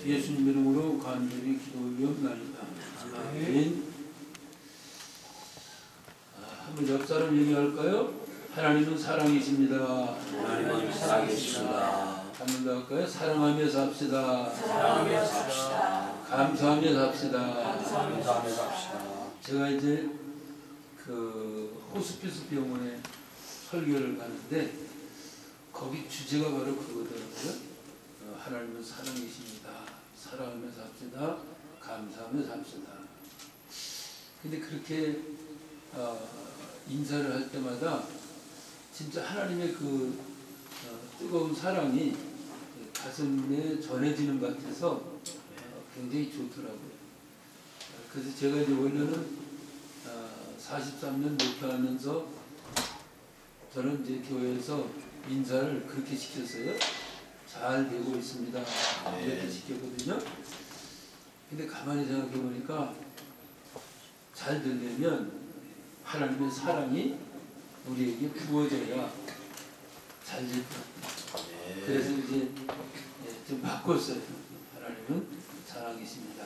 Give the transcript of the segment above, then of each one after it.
예수님 이름으로 간절히 기도하옵나이다. 아멘. 한번 옆 사람 얘기할까요? 하나님은 사랑이십니다. 하나님은 사랑이십니다. 한번 더 할까요? 사랑하며 삽시다. 사랑하며 삽시다. 감사하며 삽시다. 감사하며 삽시다. 제가 이제 그 호스피스 병원에 설교를 가는데 거기 주제가 바로 그거더라고요. 하나님은 사랑이십니다. 사랑하며 삽시다. 감사하며 삽시다. 근데 그렇게 인사를 할 때마다 진짜 하나님의 그 뜨거운 사랑이 가슴에 전해지는 것 같아서 굉장히 좋더라고요. 그래서 제가 이제 원래는 43년 목회하면서 저는 이제 교회에서 인사를 그렇게 시켰어요. 잘 되고 있습니다. 이렇게 시켰거든요. 근데 가만히 생각해 보니까 잘 되려면 하나님의 사랑이 우리에게 부어져야 잘 될 것 같아요. 그래서 이제 좀 바꿨어요. 하나님은 사랑이십니다.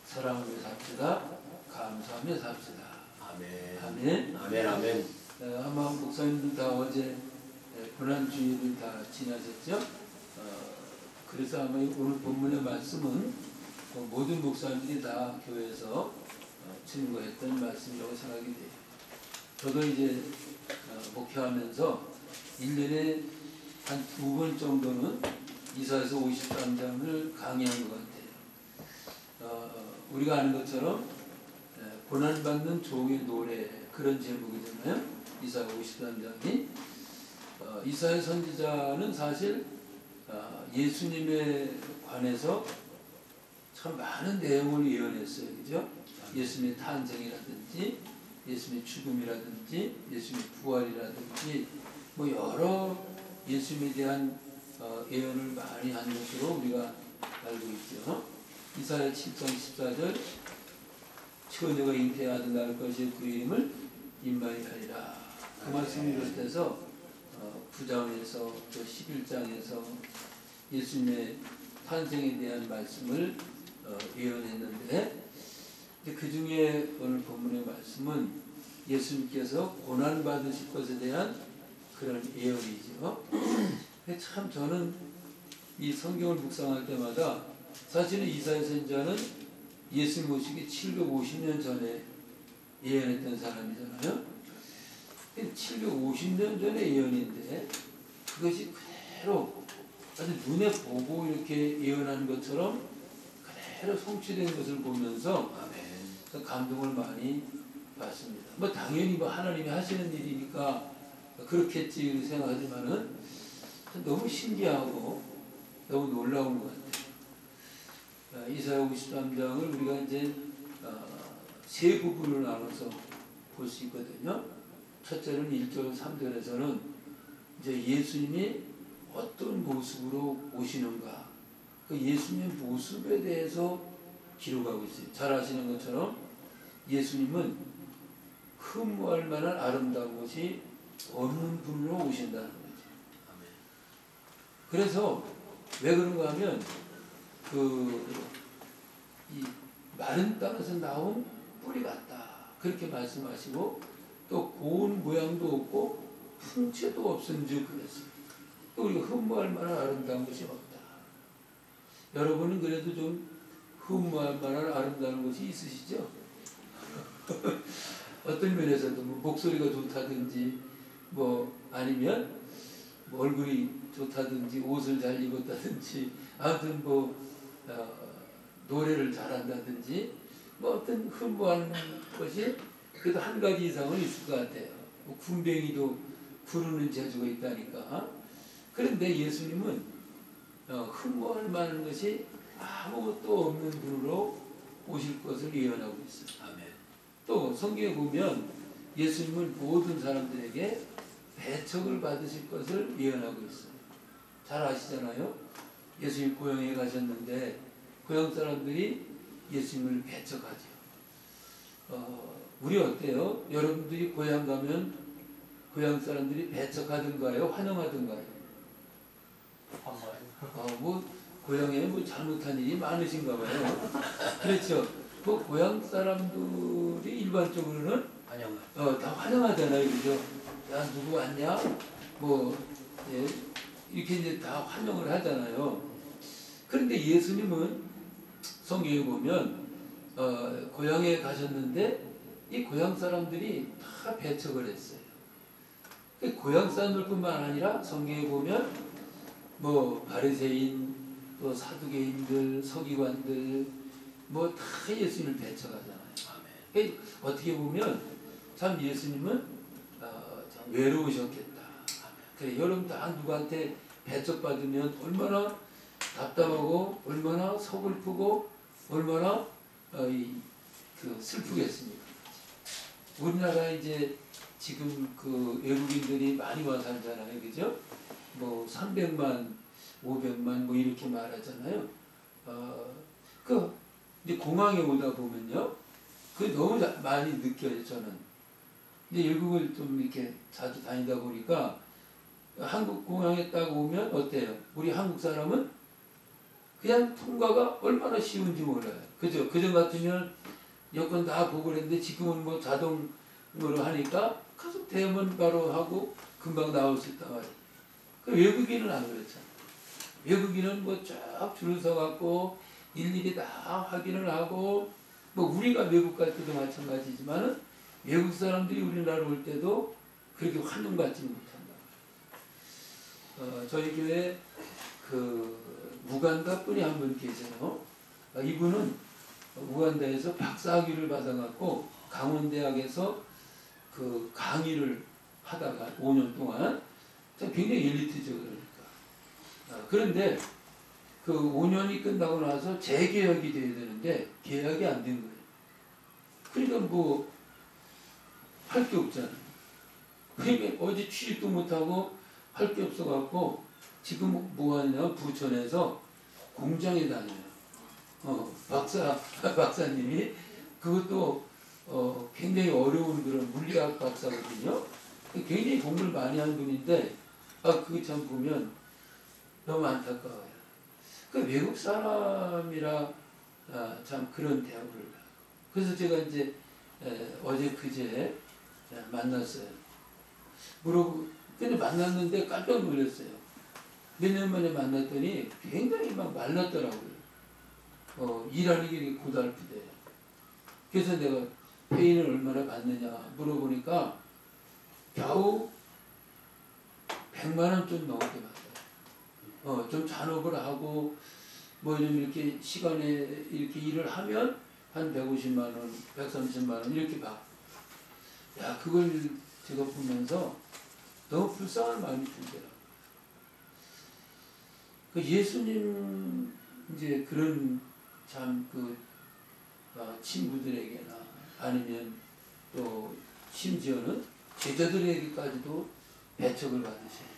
사랑하며 삽시다. 감사하며 삽시다. 아멘. 아멘. 아멘. 아멘. 아마 목사님들 다 어제 고난주일을 다 지나셨죠? 그래서 아마 오늘 본문의 말씀은 모든 목사님들이 다 교회에서 증거했던 말씀이라고 생각이 돼요. 저도 이제 목회하면서 1년에 한 2번 정도는 이사야서 53장을 강의한 것 같아요. 우리가 아는 것처럼 고난받는 종의 노래 그런 제목이잖아요. 이사야 53장이. 이사야 선지자는 사실 예수님에 관해서 참 많은 내용을 예언했어요. 그죠? 예수님의 탄생이라든지 예수님의 죽음이라든지 예수님의 부활이라든지 뭐 여러 예수님에 대한 예언을 많이 한 것으로 우리가 알고 있죠. 이사야 7장 14절 처녀가 잉태하여 낳을 것이 그 이름을 임마누엘이라. 그 말씀을 비롯해서 9장에서 또 11장에서 예수님의 탄생에 대한 말씀을 예언했는데 그 중에 오늘 본문의 말씀은 예수님께서 고난받으실 것에 대한 그런 예언이죠. 참 저는 이 성경을 묵상할 때마다 사실은 이사야 선지자는 예수님 오시기 750년 전에 예언했던 사람이잖아요. 750년 전의 예언인데 그것이 그대로 아주 눈에 보고 이렇게 예언하는 것처럼 그대로 성취된 것을 보면서 감동을 많이 받습니다. 뭐 당연히 뭐 하나님이 하시는 일이니까 그렇겠지 생각하지만은 너무 신기하고 너무 놀라운 것 같아요. 이사야 53장을 우리가 이제 세 부분으로 나눠서 볼 수 있거든요. 첫째는 1절 3절에서는 이제 예수님이 어떤 모습으로 오시는가 그 예수님의 모습에 대해서 기록하고 있어요. 잘 아시는 것처럼 예수님은 흠모할 만한 아름다운 것이 없는 분으로 오신다는 거죠. 그래서 왜 그런가 하면 이 마른 땅에서 나온 뿌리 같다 그렇게 말씀하시고 또 고운 모양도 없고 풍채도 없은즉 그랬어요. 또 우리가 흠모할 만한 아름다운 것이 없다. 여러분은 그래도 좀 흠모할 만한 아름다운 것이 있으시죠? 어떤 면에서도 뭐 목소리가 좋다든지 뭐 아니면 뭐 얼굴이 좋다든지 옷을 잘 입었다든지 아무튼 뭐 노래를 잘한다든지 뭐 어떤 흠모하는 것이 그래도 한 가지 이상은 있을 것 같아요. 뭐 군뱅이도 부르는 재주가 있다니까. 그런데 예수님은 흠모할 만한 것이 아무것도 없는 분으로 오실 것을 예언하고 있어요. 아멘. 또 성경에 보면 예수님은 모든 사람들에게 배척을 받으실 것을 예언하고 있어요. 잘 아시잖아요. 예수님 고향에 가셨는데 고향 사람들이 예수님을 배척하죠. 우리 어때요? 여러분들이 고향 가면 고향 사람들이 배척하든가요? 환영하든가요? 환영하요. 뭐 고향에 뭐 잘못한 일이 많으신가 봐요. 그렇죠. 그 고향 사람들이 일반적으로는 환영을. 다 환영하잖아요. 그죠? 야, 누구 왔냐? 뭐, 예, 이렇게 이제 다 환영을 하잖아요. 그런데 예수님은 성경에 보면, 고향에 가셨는데, 이 고향 사람들이 다 배척을 했어요. 그 고향 사람들뿐만 아니라 성경에 보면, 뭐, 바리새인, 또 사두개인들, 서기관들, 뭐 다 예수님을 배척하잖아요. 그러니까 어떻게 보면 참 예수님은 참 외로우셨겠다. 그래, 여러분 다 누구한테 배척받으면 얼마나 답답하고 얼마나 서글프고 얼마나 슬프겠습니까? 우리나라 이제 지금 그 외국인들이 많이 와 살잖아요, 그죠? 뭐 300만, 500만 뭐 이렇게 말하잖아요. 이제 공항에 오다 보면요, 그 너무 많이 느껴요, 저는. 근데 외국을 좀 이렇게 자주 다니다 보니까 한국 공항에 딱 오면 어때요? 우리 한국 사람은 그냥 통과가 얼마나 쉬운지 몰라요. 그죠? 그전 같으면 여권 다 보고 그랬는데 지금은 뭐 자동으로 하니까 가서 대면 바로 하고 금방 나올 수 있단 말이에요. 그 외국인은 안 그렇잖아요. 외국인은 뭐 쫙 줄을 서갖고 일일이 다 확인을 하고, 뭐 우리가 외국 갈 때도 마찬가지지만은 외국 사람들이 우리나라 올 때도 그렇게 환영받지 못한다. 저희 교회 그 우간다 분이 한 분 계세요. 이분은 우간다에서 박사학위를 받아갖고 강원대학에서 그 강의를 하다가 5년 동안 굉장히 엘리트죠, 그러니까. 그런데 그 5년이 끝나고 나서 재계약이 돼야 되는데 계약이 안 된 거예요. 그러니까 뭐 할 게 없잖아요. 그러니까 어제 취직도 못하고 할 게 없어갖고 지금 뭐 하냐, 부천에서 공장에 다녀요. 박사님이 그것도 굉장히 어려운 그런 물리학 박사거든요. 굉장히 공부를 많이 한 분인데 그거 참 보면 너무 안타까워요. 그 외국 사람이라 참 그런 대우를. 그래서 제가 이제 어제 그제 만났어요. 근데 만났는데 깜짝 놀랐어요. 몇 년 만에 만났더니 굉장히 막 말랐더라고요. 일하는 게 이렇게 고달프대요. 그래서 내가 페이는 얼마나 받느냐 물어보니까 겨우 100만 원 좀 넘게 받아요. 좀 잔업을 하고 뭐 이렇게 시간에 이렇게 일을 하면 한 150만 원, 130만 원 이렇게 받아. 야, 그걸 제가 보면서 너무 불쌍한 마음이 들더라고요. 그 예수님 이제 그런 참 친구들에게나 아니면 또 심지어는 제자들에게까지도 배척을 받으셔요.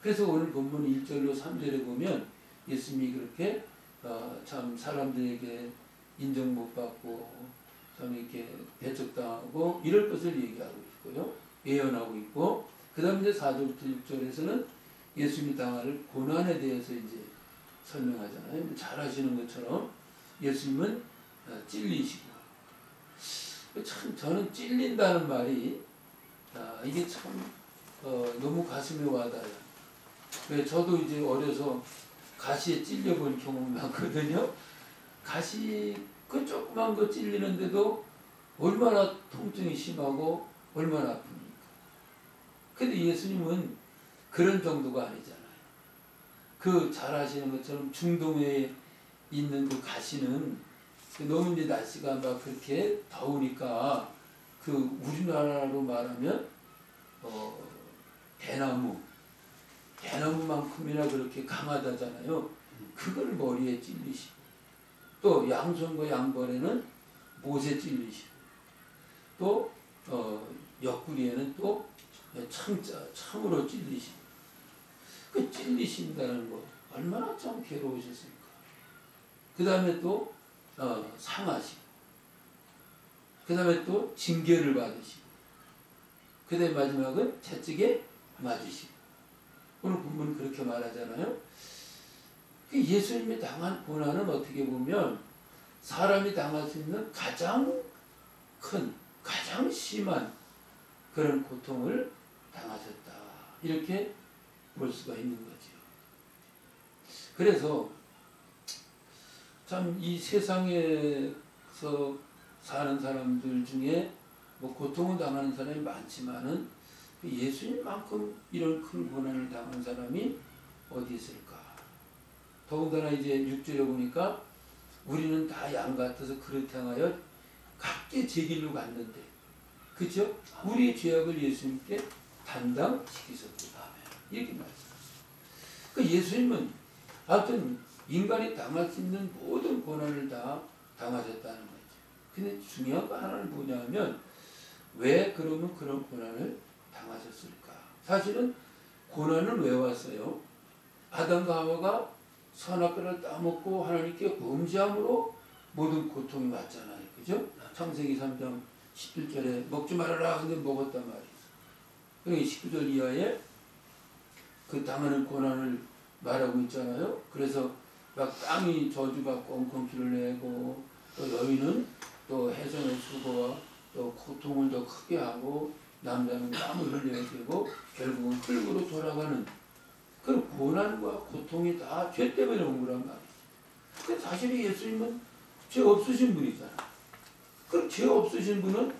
그래서 오늘 본문 1절로 3절에 보면 예수님이 그렇게 참 사람들에게 인정 못 받고 참 이렇게 배척당하고 이럴 것을 얘기하고 있고요. 예언하고 있고, 그 다음에 이제 4절부터 6절에서는 예수님이 당할 고난에 대해서 이제 설명하잖아요. 잘 아시는 것처럼 예수님은 찔리시고, 참 저는 찔린다는 말이 이게 참 너무 가슴에 와닿아요. 저도 이제 어려서 가시에 찔려본 경험이 많거든요. 가시 그 조그만 거 찔리는데도 얼마나 통증이 심하고 얼마나 아픕니까? 근데 예수님은 그런 정도가 아니잖아요. 그 잘 아시는 것처럼 중동에 있는 그 가시는 너무 이제 날씨가 막 그렇게 더우니까 그 우리나라로 말하면 대나무만큼이나 그렇게 강하다잖아요. 그걸 머리에 찔리시고, 또 양손과 양벌에는 못에 찔리시고, 또 옆구리에는 또 참으로 찔리시고. 그 찔리신다는 거 얼마나 참 괴로우셨습니까? 그 다음에 또 상하시고, 그 다음에 또 징계를 받으시고, 그 다음에 마지막은 채찍에 맞으시고. 오늘 본문은 그렇게 말하잖아요. 예수님이 당한 고난은 어떻게 보면 사람이 당할 수 있는 가장 큰, 가장 심한 그런 고통을 당하셨다. 이렇게 볼 수가 있는 거죠. 그래서 참 이 세상에서 사는 사람들 중에 뭐 고통을 당하는 사람이 많지만은 예수님만큼 이런 큰 고난을 당한 사람이 어디 있을까? 더군다나 이제 6절에 보니까 우리는 다 양 같아서 그릇 향하여 각기 제 길로 갔는데, 그죠? 우리의 죄악을 예수님께 담당시키셨다. 이렇게 말씀하셨어요. 그 예수님은 하여튼 인간이 당할 수 있는 모든 고난을 다 당하셨다는 거죠. 근데 중요한 거 하나는 뭐냐면 왜 그러면 그런 고난을 당하셨을까? 사실은 고난은 왜 왔어요? 아담과 하와가 선악과를 따먹고 하나님께 범죄함으로 모든 고통이 왔잖아요. 그죠? 창세기 3장 11절에 먹지 말아라 근데 먹었단 말이에요. 그러니까 19절 이하에 그 당하는 고난을 말하고 있잖아요. 그래서 막 땅이 저주받고 엉겅퀴를 내고 또 여인은 또 해성의 수고와 또 고통을 더 크게 하고 남자는 땀을 흘려야 되고 결국은 흙으로 돌아가는 그런 고난과 고통이 다 죄 때문에 온 거란 말이에요. 그 사실 예수님은 죄 없으신 분이잖아요. 그럼 죄 없으신 분은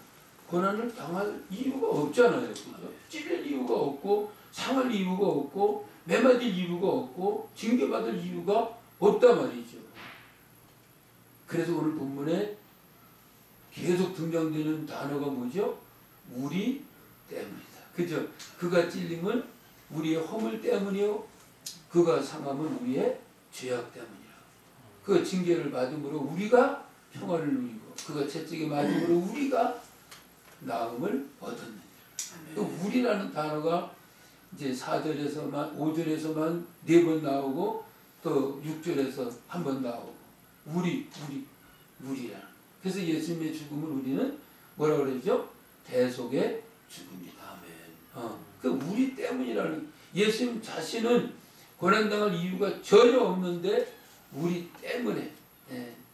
고난을 당할 이유가 없잖아요. 그죠? 찔릴 이유가 없고 상할 이유가 없고 매맞을 이유가 없고 징계받을 이유가 없단 말이죠. 그래서 오늘 본문에 계속 등장되는 단어가 뭐죠? 우리 때문이다. 그죠? 그가 찔림은 우리의 허물 때문이요. 그가 상함은 우리의 죄악 때문이라. 그 징계를 받음으로 우리가 평화를 누리고 그가 채찍에 맞음으로 우리가 나음을 얻었느니라. 또 우리라는 단어가 이제 4절에서만 5절에서만 4번 나오고 또 6절에서 한 번 나오고 우리라. 그래서 예수님의 죽음을 우리는 뭐라 그러죠? 대속의 죽음이다. 그 우리 때문이라는 예수님 자신은 고난당할 이유가 전혀 없는데 우리 때문에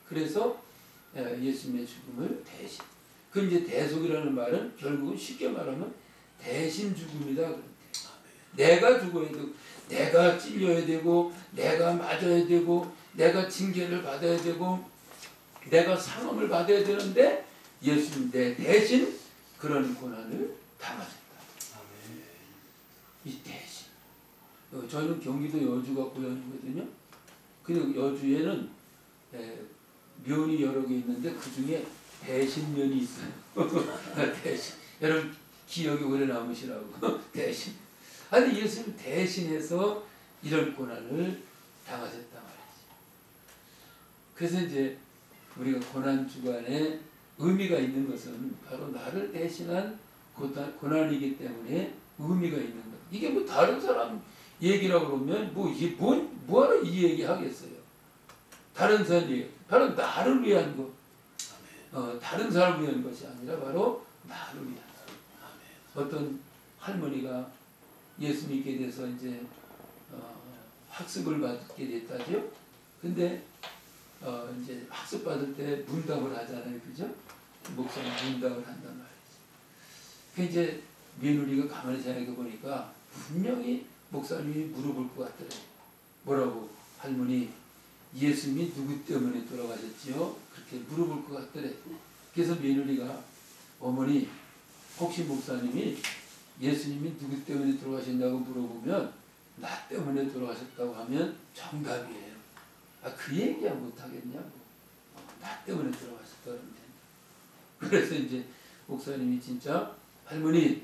그래서 예수님의 죽음을 대신 그 이제 대속이라는 말은 결국은 쉽게 말하면 대신 죽음이다. 내가 죽어야 되고 내가 찔려야 되고 내가 맞아야 되고 내가 징계를 받아야 되고 내가 상함을 받아야 되는데 예수님 내 대신 그런 고난을 당하셨다. 이 대신. 저희는 경기도 여주가 고향이거든요. 그리고 여주에는 면이 여러 개 있는데 그 중에 대신면이 있어요. 대신. 여러분 기억이 오래 남으시라고. 대신. 아니 예수님 대신해서 이런 고난을 당하셨단 말이지. 그래서 이제 우리가 고난 주간에 의미가 있는 것은 바로 나를 대신한 고난이기 때문에 의미가 있는 것. 이게 뭐 다른 사람 얘기라고 그러면 뭐하러 이 얘기 하겠어요. 다른 사람 얘기. 바로 나를 위한 것. 다른 사람을 위한 것이 아니라 바로 나를 위한 것. 어떤 할머니가 예수 믿게 돼서 이제 학습을 받게 됐다죠. 근데 이제 학습 받을 때 문답을 하잖아요, 그죠? 목사님 문답을 한단 말이지. 그 이제 며느리가 가만히 생각해 보니까 분명히 목사님이 물어볼 것 같더래요. 뭐라고? 할머니, 예수님이 누구 때문에 돌아가셨지요? 그렇게 물어볼 것 같더래. 그래서 며느리가 어머니, 혹시 목사님이 예수님이 누구 때문에 돌아가신다고 물어보면 나 때문에 돌아가셨다고 하면 정답이에요. 그 얘기야 못하겠냐고. 나 때문에 돌아가셨다는데. 그래서 이제 목사님이 진짜 할머니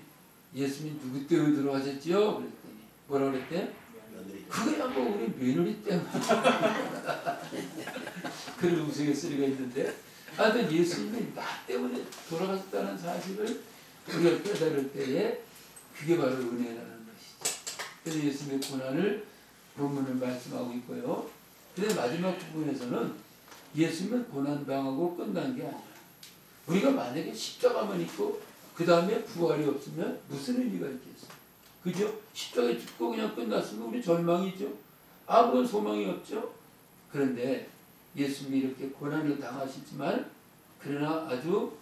예수님 누구 때문에 돌아가셨지요? 그랬더니 뭐라 그랬대? 그거야 뭐 우리 며느리 때문에. 그런 우스갯소리가 있는데 하여튼 예수님이 나 때문에 돌아가셨다는 사실을 우리가 깨달을 때에 그게 바로 은혜라는 것이죠. 그래서 예수님의 고난을 본문을 말씀하고 있고요. 그래서 마지막 부분에서는 예수님은 고난당하고 끝난 게 아니라 우리가 만약에 십자가만 있고 그 다음에 부활이 없으면 무슨 의미가 있겠어요? 그죠? 십자가에 죽고 그냥 끝났으면 우리 절망이죠. 아무런 소망이 없죠. 그런데 예수님이 이렇게 고난을 당하시지만 그러나 아주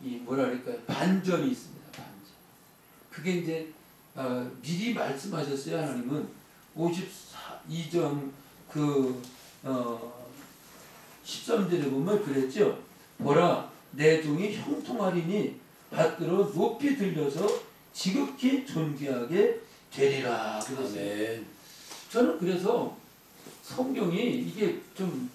이 뭐라 그럴까요? 반전이 있습니다. 반전. 그게 이제 미리 말씀하셨어요. 하나님은 52장 13절에 보면 그랬죠. 보라 내 종이 형통하리니 받들어 높이 들려서 지극히 존귀하게 되리라 그랬어요. 아멘. 저는 그래서 성경이 이게 좀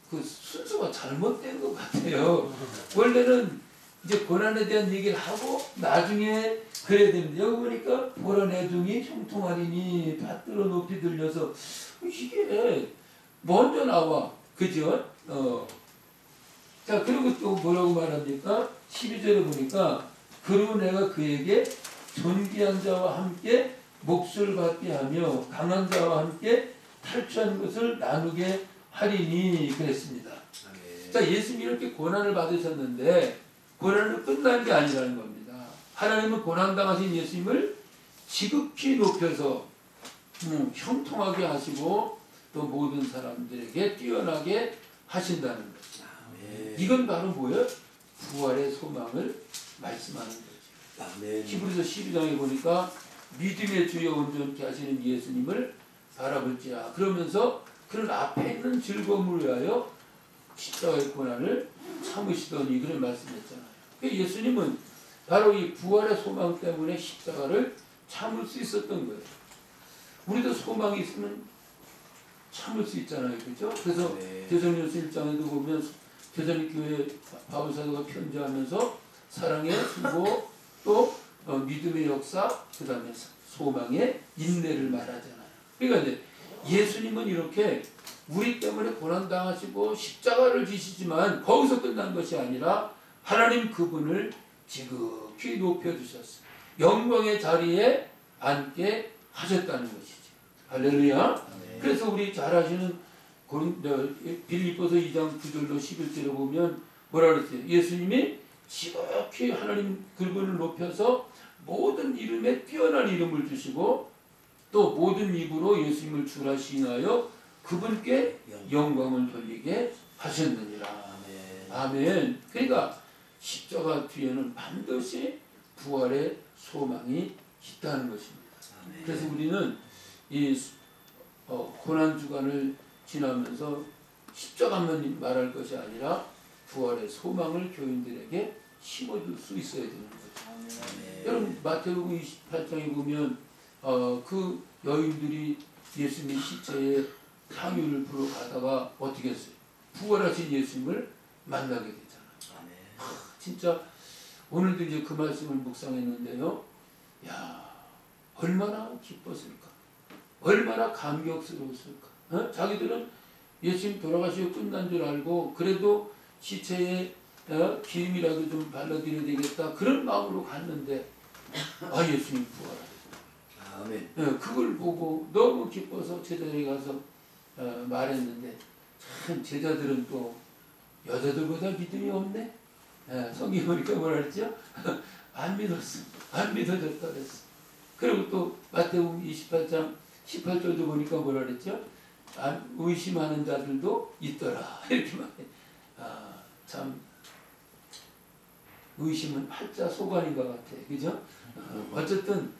그 순서가 잘못된 것 같아요. 원래는 이제 고난에 대한 얘기를 하고 나중에 그래야 되는데 여기 보니까 보라 내 종이 형통하리니 받들어 높이 들려서 이게 먼저 나와. 그죠? 자, 그리고 또 뭐라고 말합니까? 12절에 보니까 그리고 내가 그에게 존귀한 자와 함께 몫을 받게 하며 강한 자와 함께 탈취한 것을 나누게 하리니 그랬습니다. 아멘. 자, 예수님이 이렇게 고난을 받으셨는데 고난은 끝난 게 아니라는 겁니다. 하나님은 고난당하신 예수님을 지극히 높여서 형통하게 하시고 또 모든 사람들에게 뛰어나게 하신다는 거죠. 아멘. 이건 바로 뭐예요? 부활의 소망을 말씀하는 거죠. 아멘. 히브리서 12장에 보니까 믿음의 주여 온전케 하시는 예수님을 바라볼지라 그러면서 그런 앞에 있는 즐거움을 위하여 십자가의 고난을 참으시더니 그런 말씀했잖아요. 예수님은 바로 이 부활의 소망 때문에 십자가를 참을 수 있었던 거예요. 우리도 소망이 있으면 참을 수 있잖아요. 그죠? 그래서 대전일서 1장에도 보면 대전교회 바울사도가 편지하면서 사랑의 수고 또 믿음의 역사 그 다음에 소망의 인내를 말하잖아요. 그러니까 이제 예수님은 이렇게 우리 때문에 고난당하시고 십자가를 지시지만 거기서 끝난 것이 아니라 하나님 그분을 지극히 높여주셨어요. 영광의 자리에 앉게 하셨다는 것이죠. 할렐루야. 그래서 우리 잘 아시는 빌립보서 2장 9절로 11절에 보면 뭐라 그랬어요? 예수님이 지극히 하나님 그분을 높여서 모든 이름에 뛰어난 이름을 주시고 또 모든 입으로 예수님을 주라 시인하여 그분께 영광을 돌리게 하셨느니라. 아멘. 그러니까 십자가 뒤에는 반드시 부활의 소망이 있다는 것입니다. 그래서 우리는 이 고난 주간을 지나면서 십자가만 말할 것이 아니라 부활의 소망을 교인들에게 심어줄 수 있어야 되는 거죠. 여러분 마태복음 28장에 보면 그 여인들이 예수님의 시체에 향유를 부러 가다가 어떻게 했어요? 부활하신 예수님을 만나게 되잖아요. 진짜 오늘도 이제 그 말씀을 묵상했는데요. 야, 얼마나 기뻤을까? 얼마나 감격스러웠을까? 자기들은 예수님 돌아가시고 끝난 줄 알고 그래도 시체에 기름이라도 좀 발라드려야 되겠다 그런 마음으로 갔는데 예수님 부활하셨다. 아멘. 그걸 보고 너무 기뻐서 제자들이 가서 말했는데 참 제자들은 또 여자들보다 믿음이 없네. 성경 보니까 뭐라 그랬죠? 안 믿었어. 안 믿어졌다 그랬어. 그리고 또 마태복음 28장 18절도 보니까 뭐라 그랬죠? 의심하는 자들도 있더라. 이렇게 말해. 참 의심은 팔자 소관인 것 같아. 그죠? 어쨌든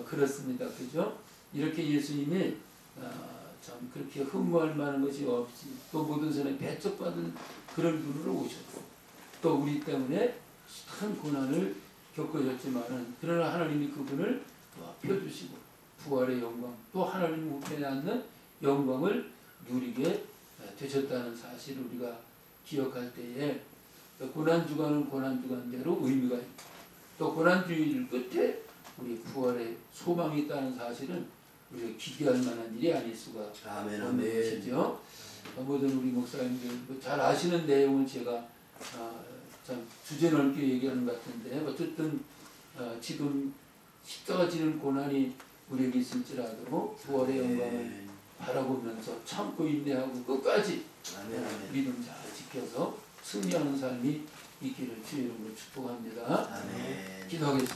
그렇습니다. 그죠? 이렇게 예수님이 참 그렇게 흠모할 만한 것이 없이 또 모든 사람이 배척받은 그런 분으로 오셨고 또 우리 때문에 큰 고난을 겪으셨지만은 그러나 하나님이 그분을 높여주시고 부활의 영광 또 하나님 우편에 앉는 영광을 누리게 되셨다는 사실을 우리가 기억할 때에 고난주간은 고난주간대로 의미가 있고 또 고난주일 끝에 우리 부활의 소망이 있다는 사실은 우리가 기대할 만한 일이 아닐 수가 없는 것이죠. 모든 우리 목사님들 잘 아시는 내용은 제가 참 주제 넓게 얘기하는 것 같은데 어쨌든 지금 십자가 지는 고난이 우리에게 있을지라도 부활의 영광을 바라보면서 참고 인내하고 끝까지 믿음 잘 지켜서 승리하는 삶이 있기를 주의 이름으로 축복합니다. 기도하겠습니다.